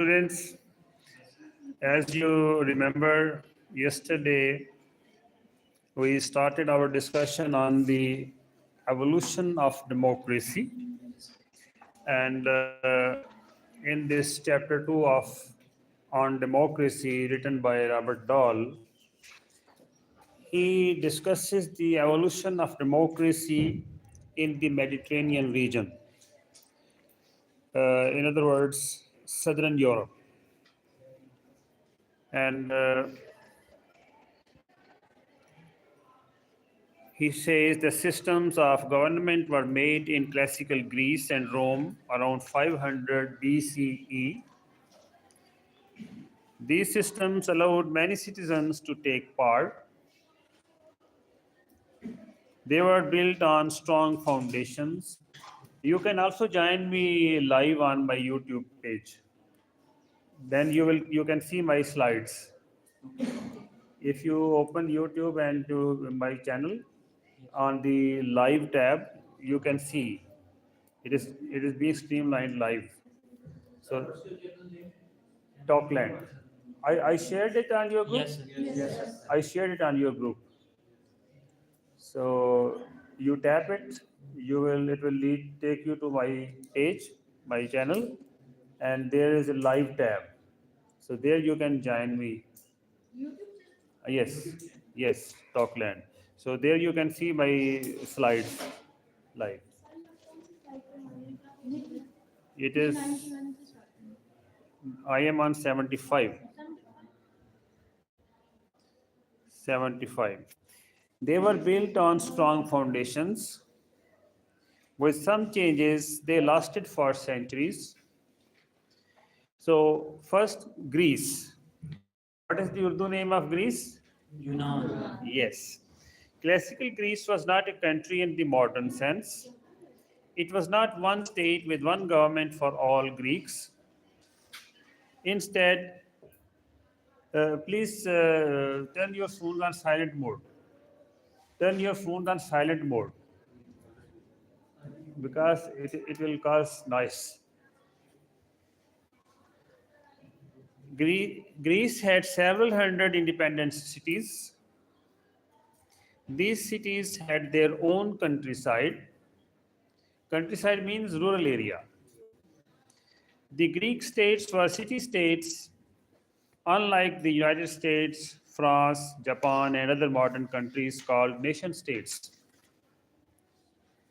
Students, as you remember, yesterday we started our discussion on the evolution of democracy. And in this chapter 2 of On Democracy, written by Robert Dahl, he discusses the evolution of democracy in the Mediterranean region. In other words, Southern Europe. And he says the systems of government were made in classical Greece and Rome around 500 BCE. These systems allowed many citizens to take part. They were built on strong foundations. You can also join me live on my YouTube page. Then you can see my slides. If you open YouTube and to my channel, on the live tab, you can see it is being streamlined live. So Talkland. I shared it on your group. Yes, sir. Yes. I shared it on your group. So you tap it, it will take you to my page, my channel, and there is a live tab. So there you can join me. Yes, yes, Talkland. So there you can see my slides live. It is, I am on 75. 75. They were built on strong foundations. With some changes, they lasted for centuries. So, first, Greece. What is the Urdu name of Greece? Yunnan. Yes. Classical Greece was not a country in the modern sense. It was not one state with one government for all Greeks. Instead, please turn your phones on silent mode. Turn your phones on silent mode because it will cause noise. Greece had several hundred independent cities. These cities had their own countryside. Countryside means rural area. The Greek states were city states, unlike the United States, France, Japan, and other modern countries called nation states.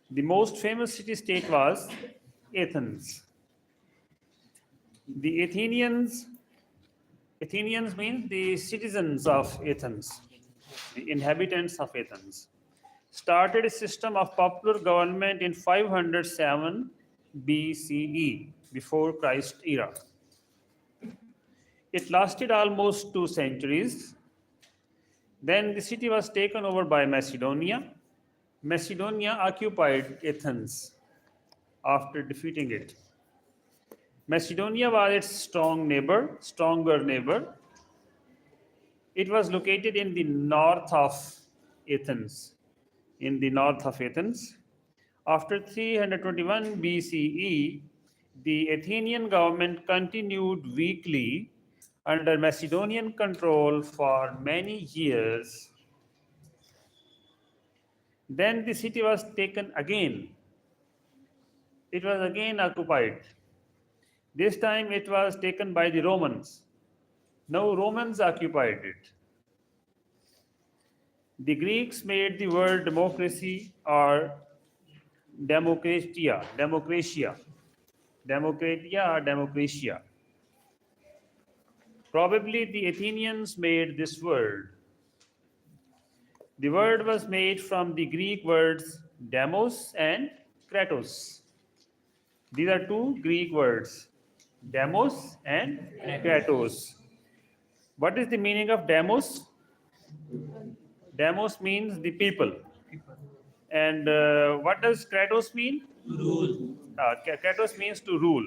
The most famous city state was Athens. The Athenians mean the citizens of Athens, the inhabitants of Athens, started a system of popular government in 507 BCE, before Christ era. It lasted almost 2 centuries. Then the city was taken over by Macedonia. Macedonia occupied Athens after defeating it. Macedonia was its stronger neighbor. It was located in the north of Athens. After 321 BCE, the Athenian government continued weakly under Macedonian control for many years. Then the city was taken again. It was again occupied. This time it was taken by the Romans. Now Romans occupied it. The Greeks made the word democracy or democratia. Probably the Athenians made this word. The word was made from the Greek words demos and kratos. These are two Greek words, demos and kratos. What is the meaning of demos? Demos means the people. And what does kratos mean? Rule. Kratos means to rule.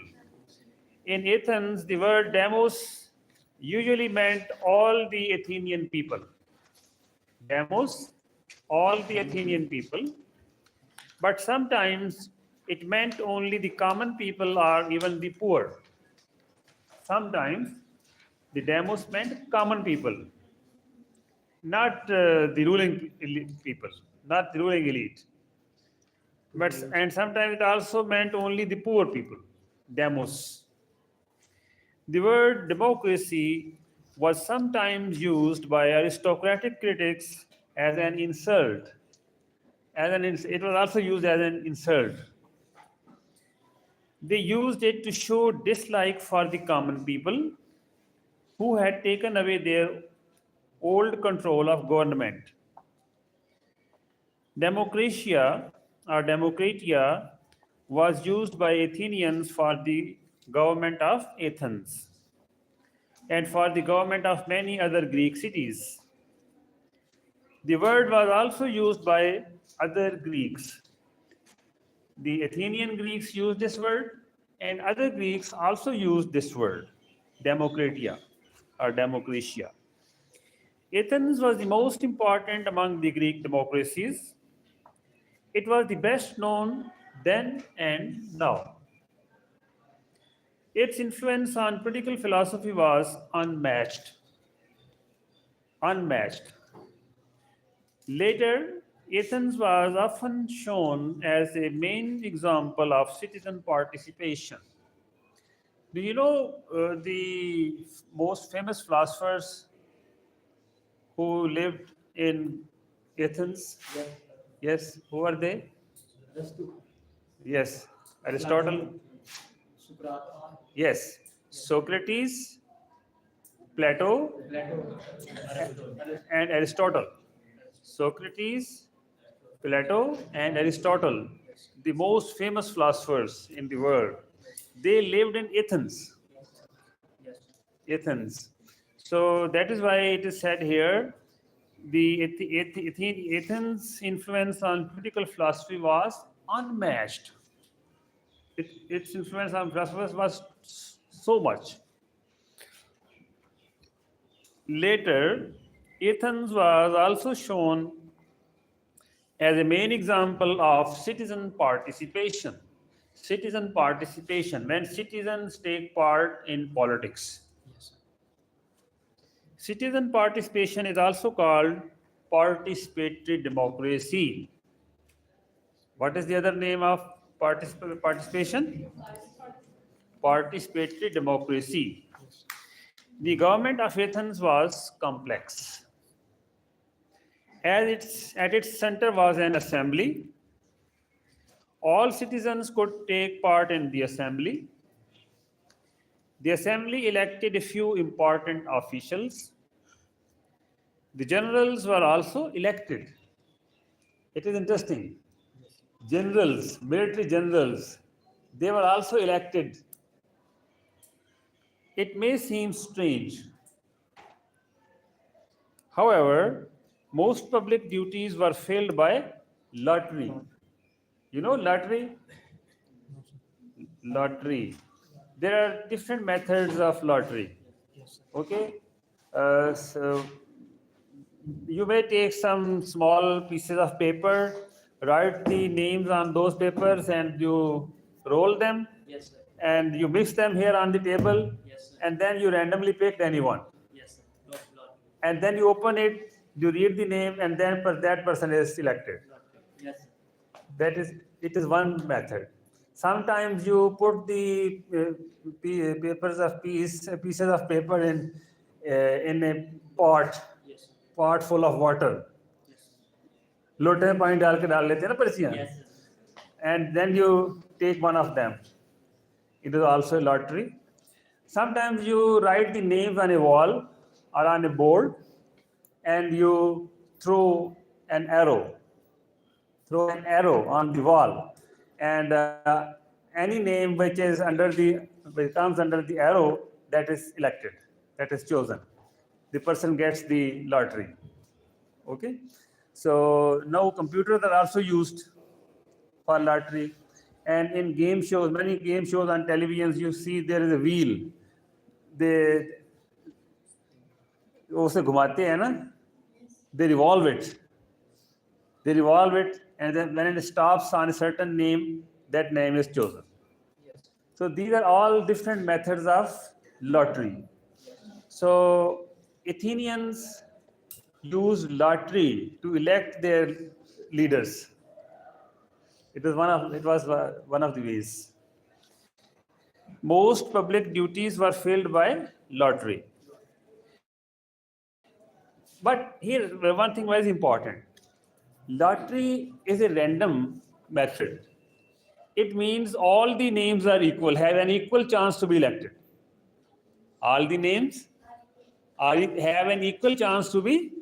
In Athens, the word demos usually meant all the Athenian people. Demos, all the Athenian people. But sometimes it meant only the common people or even the poor. sometimes the demos meant common people, not the people, not the ruling elite. But and sometimes it also meant only the poor people, demos. The word democracy was sometimes used by aristocratic critics as an insult. It was also used as an insult. They used it to show dislike for the common people who had taken away their old control of government. Democratia or Democratia was used by Athenians for the government of Athens and for the government of many other Greek cities. The word was also used by other Greeks. The Athenian Greeks used this word, and other Greeks also used this word, Democratia or Democratia. Athens was the most important among the Greek democracies. It was the best known then and now. Its influence on political philosophy was unmatched. Unmatched. Later, Athens was often shown as a main example of citizen participation. Do you know the most famous philosophers who lived in Athens? Yes. Yes, who are they? Just to Yes, Aristotle. Socrates, Yes, Socrates, Plato, Plato, Aristotle. and Aristotle. Socrates, Plato, and Aristotle, the most famous philosophers in the world, they lived in Athens. Yes. Athens. So that is why it is said here the Athens' influence on political philosophy was unmatched. Its influence on philosophers was so much. Later, Athens was also shown as a main example of citizen participation. Citizen participation, when citizens take part in politics. Yes. Citizen participation is also called participatory democracy. What is the other name of participation? Participatory democracy. The government of Athens was complex. At its center was an assembly. All citizens could take part in the assembly. The assembly elected a few important officials. The generals were also elected. It is interesting. Generals, military generals, they were also elected. It may seem strange. However, most public duties were filled by lottery. You know lottery? Lottery. There are different methods of lottery. Yes. Okay? So you may take some small pieces of paper, write the names on those papers, and you roll them, Yes, sir. and you mix them here on the table, Yes, sir. and then you randomly pick anyone. Yes, sir. Lot. And then you open it, you read the name, and then that person is selected. Yes, sir. That is, it is one method. Sometimes you put the pieces of paper in a pot, Yes, sir. pot full of water. Yes, sir. लोटे में पानी डाल के डाल लेते हैं ना पर्चियां. Yes, sir. And then you take one of them. It is also a lottery. Sometimes you write the names on a wall or on a board, and you throw an arrow. Throw an arrow on the wall, and any name which comes under the arrow, that is elected, that is chosen. The person gets the lottery. Okay. So now computers are also used for lottery, and in game shows, many game shows on televisions, you see there is a wheel. They उसे घुमाते हैं ना, they revolve it. They revolve it, and then when it stops on a certain name, that name is chosen. Yes. So these are all different methods of Lottery. So Athenians used lottery to elect their leaders. It was one of the ways. Most public duties were filled by lottery. But here, one thing was important. Lottery is a random method. It means all the names are equal, have an equal chance to be elected. All the names have an equal chance to be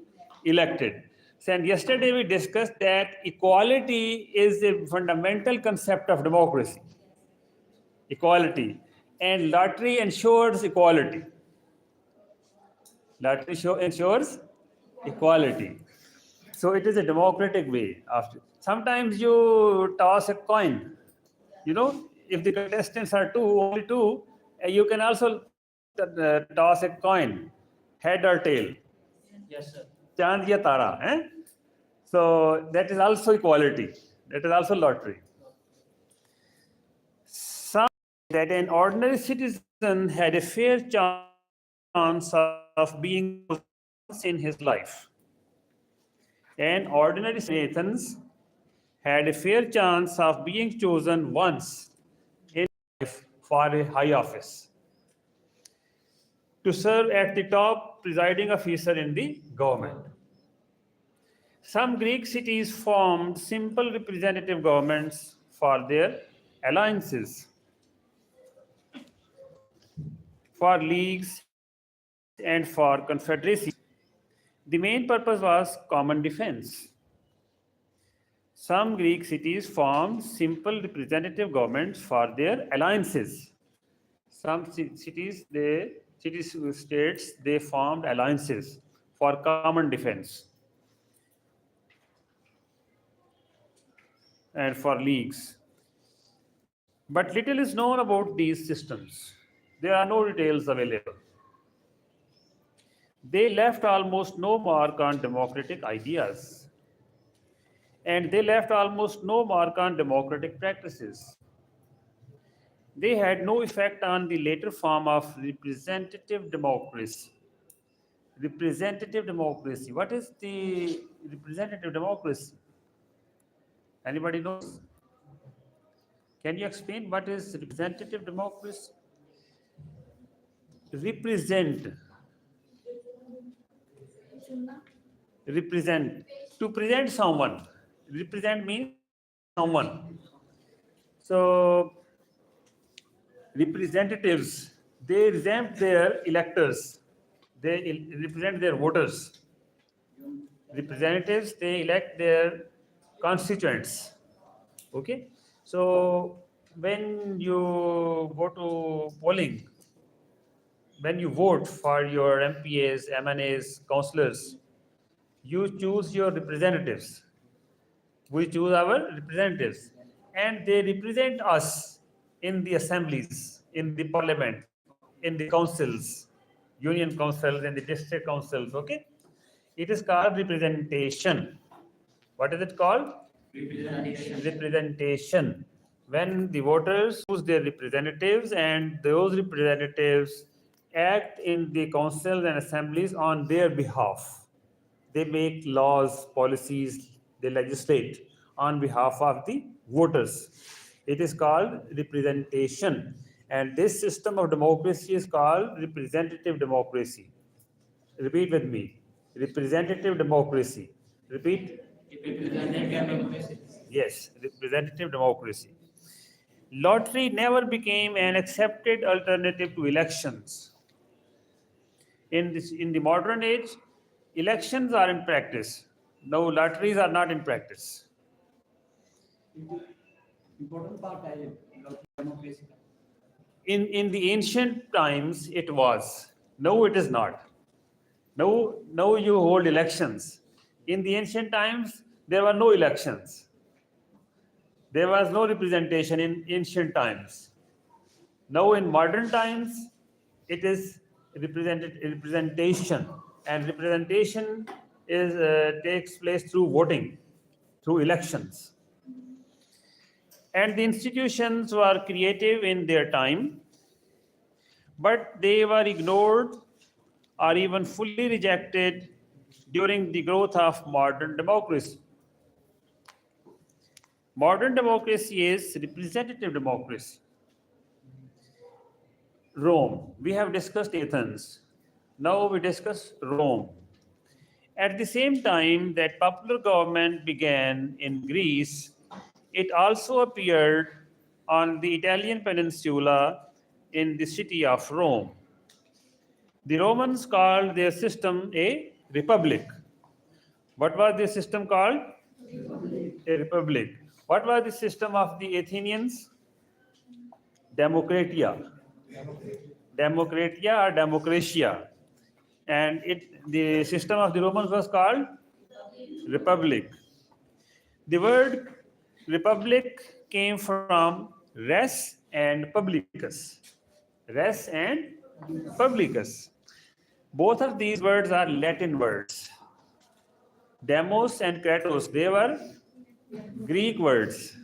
elected. So, and yesterday we discussed that equality is a fundamental concept of democracy. Equality. And lottery ensures equality. Lottery ensures equality. So it is a democratic way. Sometimes you toss a coin. If the contestants are only two, you can also toss a coin, head or tail. Yes, sir. Chand ya tara. So that is also equality. That is also lottery. Some that an ordinary citizen had a fair chance of being once in his life. An ordinary Athens had a fair chance of being chosen once in life for a high office to serve at the top presiding officer in the government. Some Greek cities formed simple representative governments for their alliances, for leagues, and for confederacies. The main purpose was common defense. Some Greek cities formed simple representative governments for their alliances. Some states, they formed alliances for common defense and for leagues. But little is known about these systems. There are no details available. They left almost no mark on democratic ideas. And they left almost no mark on democratic practices. They had no effect on the later form of representative democracy. Representative democracy. What is the representative democracy? Anybody knows? Can you explain what is representative democracy? Represent. Represent. To present someone. Represent means someone. So representatives, they represent their electors. They represent their voters. Representatives, they elect their constituents. Okay? So when you go to polling, when you vote for your MPAs, MNAs, councillors, you choose your representatives. We choose our representatives. And they represent us in the assemblies, in the parliament, in the councils, union councils, and the district councils. Okay? It is called representation. What is it called? Representation. Representation. When the voters choose their representatives and those representatives act in the councils and assemblies on their behalf. They make laws, policies, they legislate on behalf of the voters. It is called representation. And this system of democracy is called representative democracy. Repeat with me. Representative democracy. Repeat. Representative democracy. Yes, representative democracy. Lottery never became an accepted alternative to elections. In the modern age, elections are in practice. No, lotteries are not in practice. Important part है democracy. In the ancient times, it was. No, it is not. No, you hold elections. In the ancient times, there were no elections. There was no representation in ancient times. Now, in modern times, it is representation, and representation takes place through voting, through elections. And the institutions were creative in their time, but they were ignored or even fully rejected during the growth of modern democracy. Modern democracy is representative democracy. Rome. We have discussed Athens. Now we discuss Rome. At the same time that popular government began in Greece, it also appeared on the Italian peninsula in the city of Rome. The Romans called their system a republic. What was the system called? A republic. What was the system of the Athenians? Democratia. Democratia or democratia. And the system of the Romans was called republic. The word republic came from res and publicus. Res and publicus. Both of these words are Latin words. Demos and kratos, they were Greek words.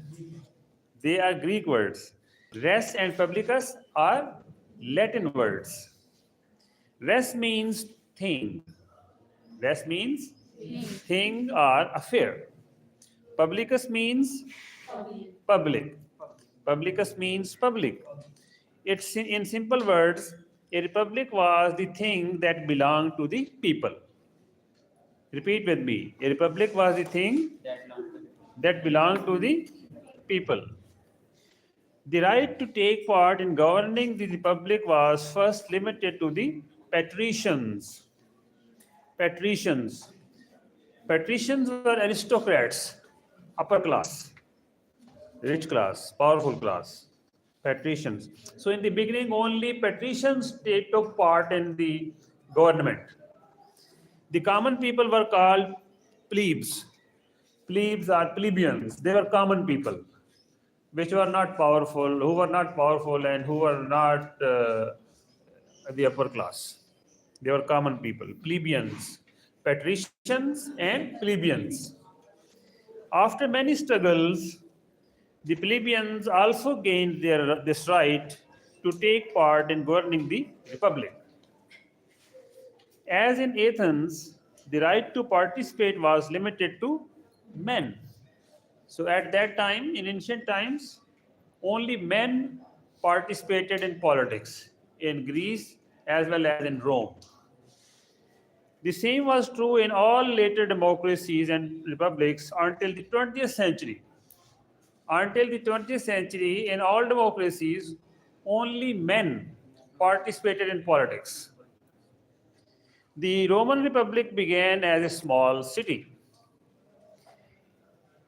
They are Greek words. Res and publicus are Latin words. Res means thing. Res means thing or affair. Publicus means public. Publicus means public. It's in simple words, a republic was the thing that belonged to the people. Repeat with me. A republic was the thing that belonged to the people. The right to take part in governing the republic was first limited to the patricians. Patricians. Patricians were aristocrats, upper class, rich class, powerful class. Patricians. So in the beginning, only patricians took part in the government. The common people were called plebes. Plebes are plebeians. They were common people, which were not powerful, who were not powerful and who were not the upper class. They were common people, plebeians, patricians and plebeians. After many struggles, the plebeians also gained this right to take part in governing the republic. As in Athens, the right to participate was limited to men. So at that time, in ancient times, only men participated in politics in Greece as well as in Rome. The same was true in all later democracies and republics until the 20th century. Until the 20th century, in all democracies, only men participated in politics. The Roman Republic began as a small city.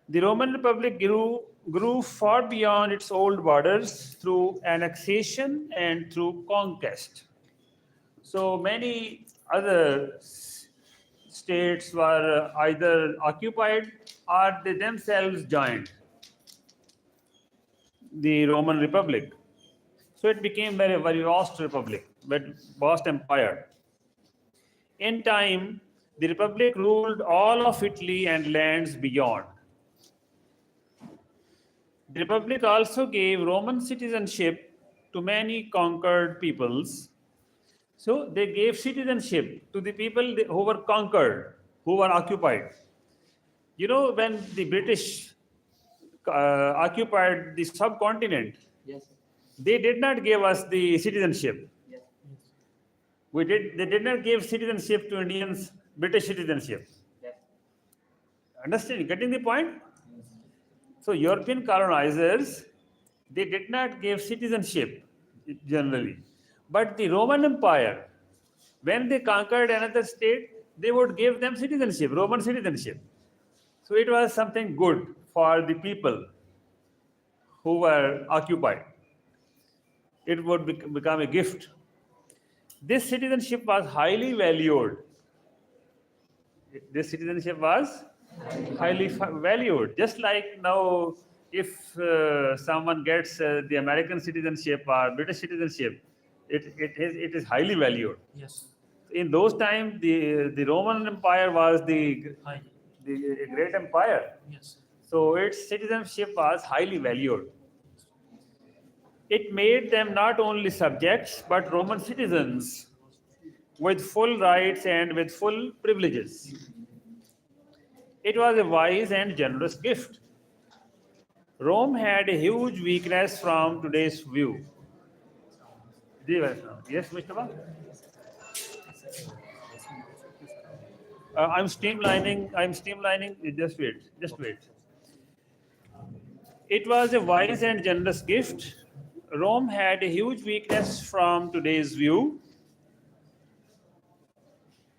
The Roman Republic grew far beyond its old borders through annexation and through conquest. So many other states were either occupied or they themselves joined the Roman Republic. So it became very vast republic, very vast empire. In time, the republic ruled all of Italy and lands beyond. The republic also gave Roman citizenship to many conquered peoples. So they gave citizenship to the people who were conquered, who were occupied. You know, when the British occupied the subcontinent, Yes, sir. they did not give us the citizenship. Yes. They did not give citizenship to Indians, British citizenship. Yes. Understanding? Getting the point? So European colonizers, they did not give citizenship generally. But the Roman Empire, when they conquered another state, they would give them citizenship, Roman citizenship. So it was something good for the people who were occupied. It would become a gift. This citizenship was highly valued. This citizenship was highly valued. Just like now, if someone gets the American citizenship or British citizenship, it is highly valued. Yes. In those times, the Roman Empire was the Hi. great empire. Yes. So its citizenship was highly valued. It made them not only subjects but Roman citizens with full rights and with full privileges. It was a wise and generous gift. Rome had a huge weakness from today's view. Yes, Mr. Ba? I'm streamlining. I'm streamlining. Just wait. Just wait. It was a wise and generous gift. Rome had a huge weakness from today's view.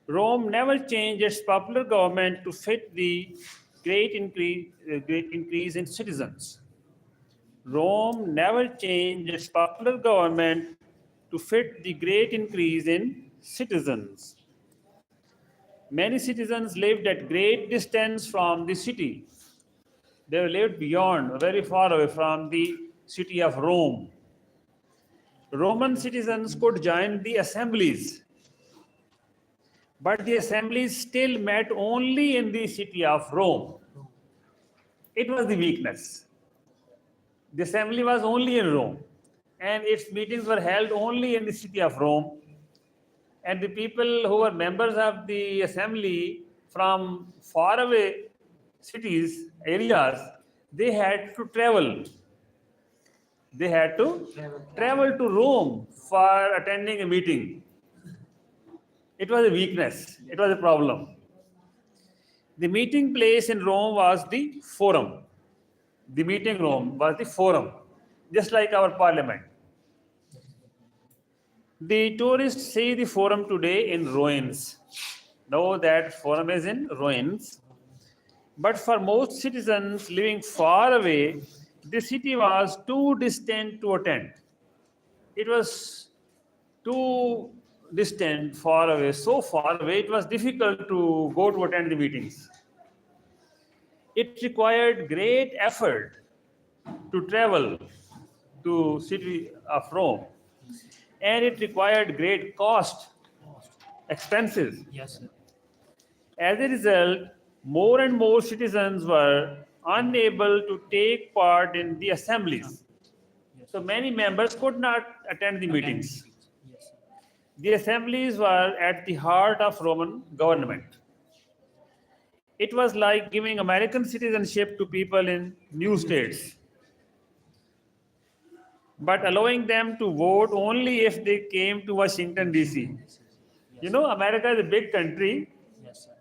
Rome never changed its popular government to fit the great increase in citizens. Rome never changed its popular government to fit the great increase in citizens. Many citizens lived at great distance from the city. They lived beyond, very far away from the city of Rome. Roman citizens could join the assemblies, but the assemblies still met only in the city of Rome. It was the weakness. The assembly was only in Rome, and its meetings were held only in the city of Rome. And the people who were members of the assembly from faraway cities, areas, they had to travel. They had to travel to Rome for attending a meeting. It was a weakness, it was a problem. The meeting place in Rome was the forum. The meeting room was the forum, just like our parliament. The tourists see the forum today in ruins. Know that forum is in ruins. But for most citizens living far away, the city was too distant to attend. It was too distant, far away, so far away, it was difficult to go to attend the meetings. It required great effort to travel to city of Rome, and it required great cost, expenses. Yes, sir. As a result, more and more citizens were unable to take part in the assemblies. So many members could not attend the meetings. Yes, sir. The assemblies were at the heart of Roman government. It was like giving American citizenship to people in new states, but allowing them to vote only if they came to Washington, D.C. You know, America is a big country. Yes, sir.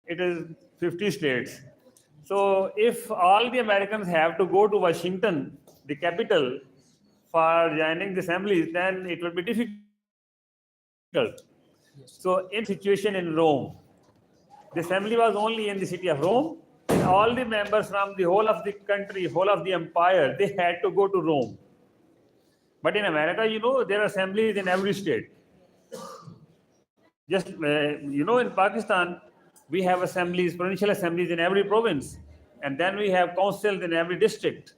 It is 50 states. So if all the Americans have to go to Washington, the capital, for joining the assemblies, then it will be difficult. So in situation in Rome, the assembly was only in the city of Rome, and all the members from the whole of the country, whole of the empire, they had to go to Rome. But in America, you know, there are assemblies in every state. Just, you know, in Pakistan, we have assemblies, provincial assemblies in every province. And then we have councils in every district.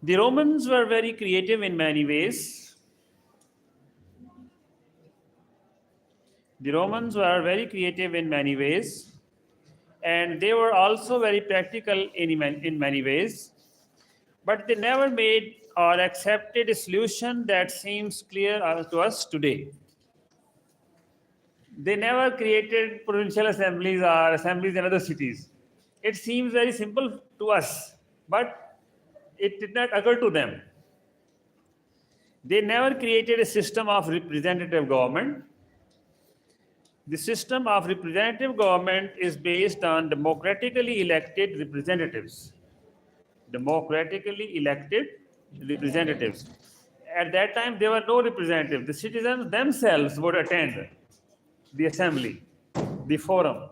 The Romans were very creative in many ways. The Romans were very creative in many ways. And they were also very practical in many ways. But they never made or accepted a solution that seems clear to us today. They never created provincial assemblies or assemblies in other cities. It seems very simple to us, but it did not occur to them. They never created a system of representative government. The system of representative government is based on democratically elected representatives. Democratically elected representatives. At that time, there were no representatives. The citizens themselves would attend the assembly, the forum.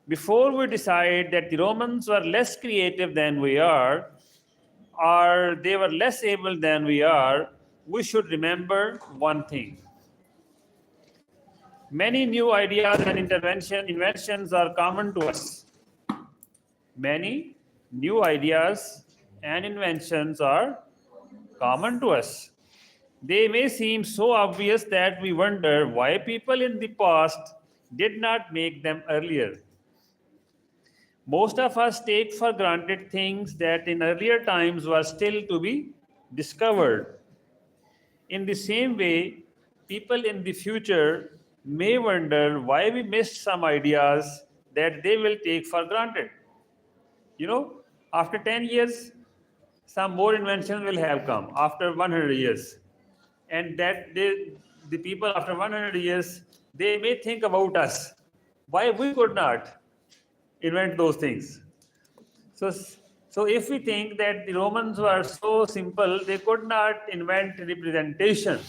Before we decide that the Romans were less creative than we are, or they were less able than we are, we should remember one thing. Many new ideas and inventions are common to us. Many new ideas and inventions are common to us. They may seem so obvious that we wonder why people in the past did not make them earlier. Most of us take for granted things that in earlier times were still to be discovered. In the same way, people in the future may wonder why we missed some ideas that they will take for granted. You know, after 10 years, some more inventions will have come after 100 years. And that the people after 100 years, they may think about us. Why we could not invent those things? So, so if we think that the Romans were so simple, they could not invent representation.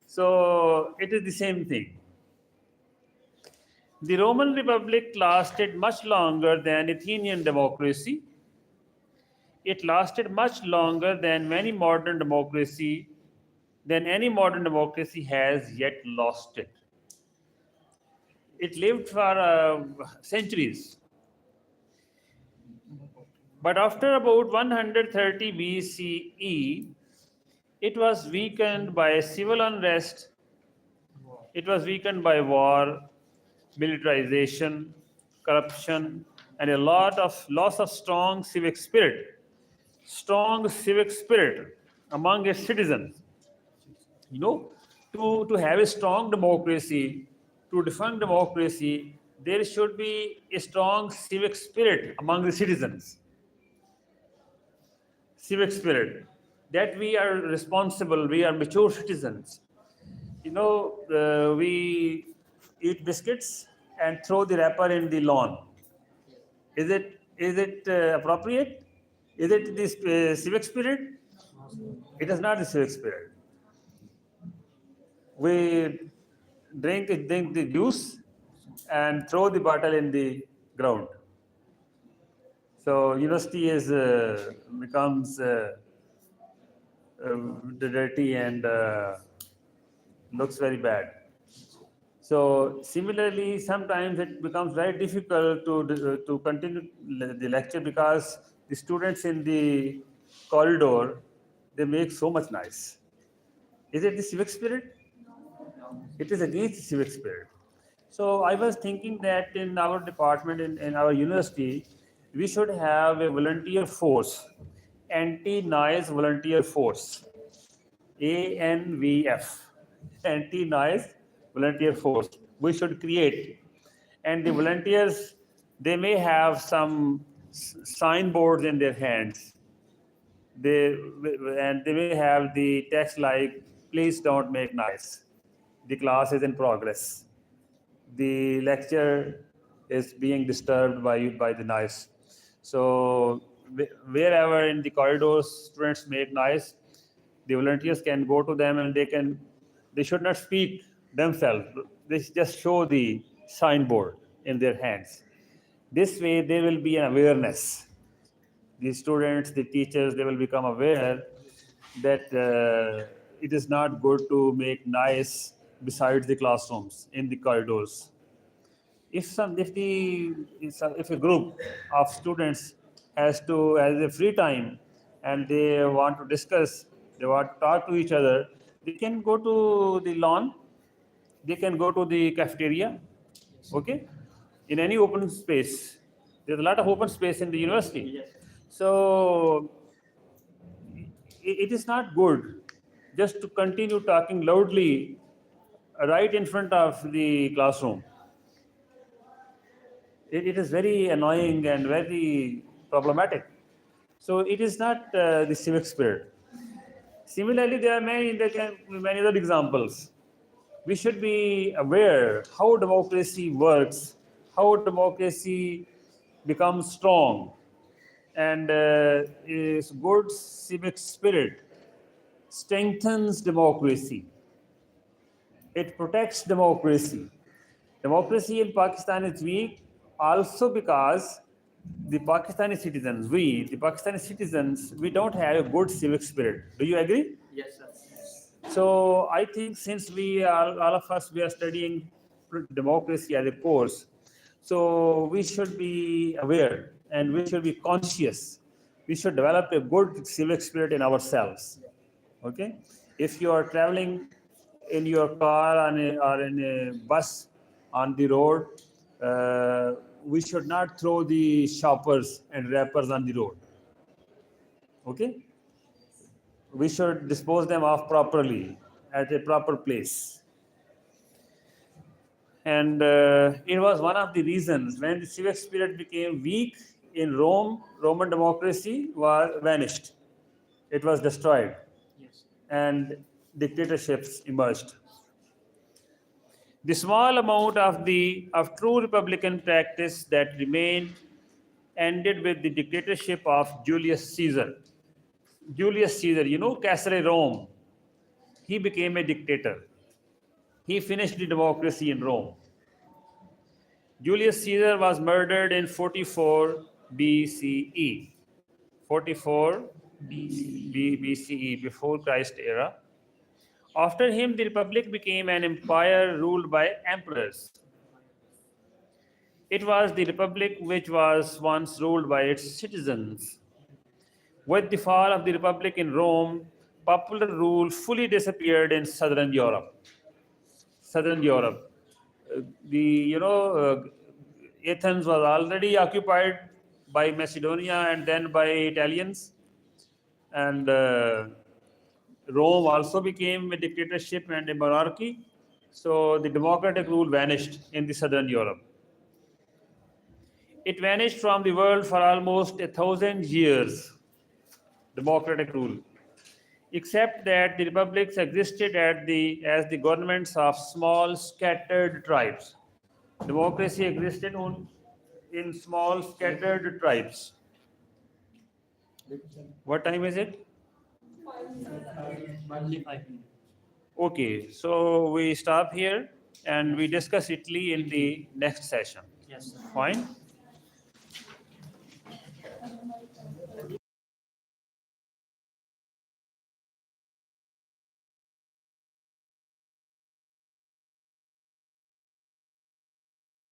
So it is the same thing. The Roman Republic lasted much longer than Athenian democracy. It lasted much longer than any modern democracy has yet lost it. It lived for centuries. But after about 130 BCE, it was weakened by civil unrest, it was weakened by war, militarization, corruption, and a lot of loss of strong civic spirit among its citizens. You know, to have a strong democracy, to defend democracy, there should be a strong civic spirit among the citizens. Civic spirit that we are responsible, we are mature citizens. You know, we eat biscuits and throw the wrapper in the lawn. Is it appropriate? Is it this civic spirit? It is not the civic spirit. We drink the juice and throw the bottle in the ground. So university is becomes dirty and looks very bad. So similarly, sometimes it becomes very difficult to continue the lecture because the students in the corridor, they make so much noise. Is it the civic spirit? It is against the civic spirit. So I was thinking that in our department, in our university, we should have a volunteer force, anti-noise volunteer force, ANVF, anti-noise volunteer force. We should create, and the volunteers, they may have some signboards in their hands. They may have the text like, "Please don't make noise. The class is in progress. The lecture is being disturbed by the noise." So wherever in the corridors students make noise, the volunteers can go to them and they should not speak themselves. They just show the signboard in their hands. This way there will be an awareness. The students, the teachers, they will become aware that it is not good to make noise besides the classrooms, in the corridors. If a group of students has a free time and they want to discuss, they want to talk to each other, they can go to the lawn, they can go to the cafeteria, okay, in any open space. There's a lot of open space in the university. So it is not good just to continue talking loudly right in front of the classroom. It is very annoying and very problematic. So it is not the civic spirit. Similarly, there can be many other examples. We should be aware how democracy works, how democracy becomes strong, and is good civic spirit strengthens democracy. It protects democracy. Democracy in Pakistan is weak also because the Pakistani citizens, we don't have a good civic spirit. Do you agree? Yes, sir. So I think since all of us, we are studying democracy as a course, so we should be aware and we should be conscious. We should develop a good civic spirit in ourselves. Okay, if you are traveling in your car or in a bus on the road, we should not throw the shoppers and wrappers on the road. Okay? We should dispose them off properly at a proper place. And it was one of the reasons when the civic spirit became weak in Rome, Roman democracy was vanished. It was destroyed Yes. and dictatorships emerged. The small amount of true republican practice that remained ended with the dictatorship of Julius Caesar. Julius Caesar, Caesarea Rome, he became a dictator. He finished the democracy in Rome. Julius Caesar was murdered in 44 BCE. 44 BCE, before Christ era. After him, the republic became an empire ruled by emperors. It was the republic which was once ruled by its citizens. With the fall of the republic in Rome, popular rule fully disappeared in southern Europe. Southern Europe. Athens was already occupied by Macedonia and then by Italians. And Rome also became a dictatorship and a monarchy. So the democratic rule vanished in the southern Europe. It vanished from the world for almost 1,000 years, democratic rule, except that the republics existed as the governments of small scattered tribes. Democracy existed in small scattered tribes. What time is it? Only 5 minutes. Okay, so we stop here and we discuss Italy in the next session. Yes, sir. Fine?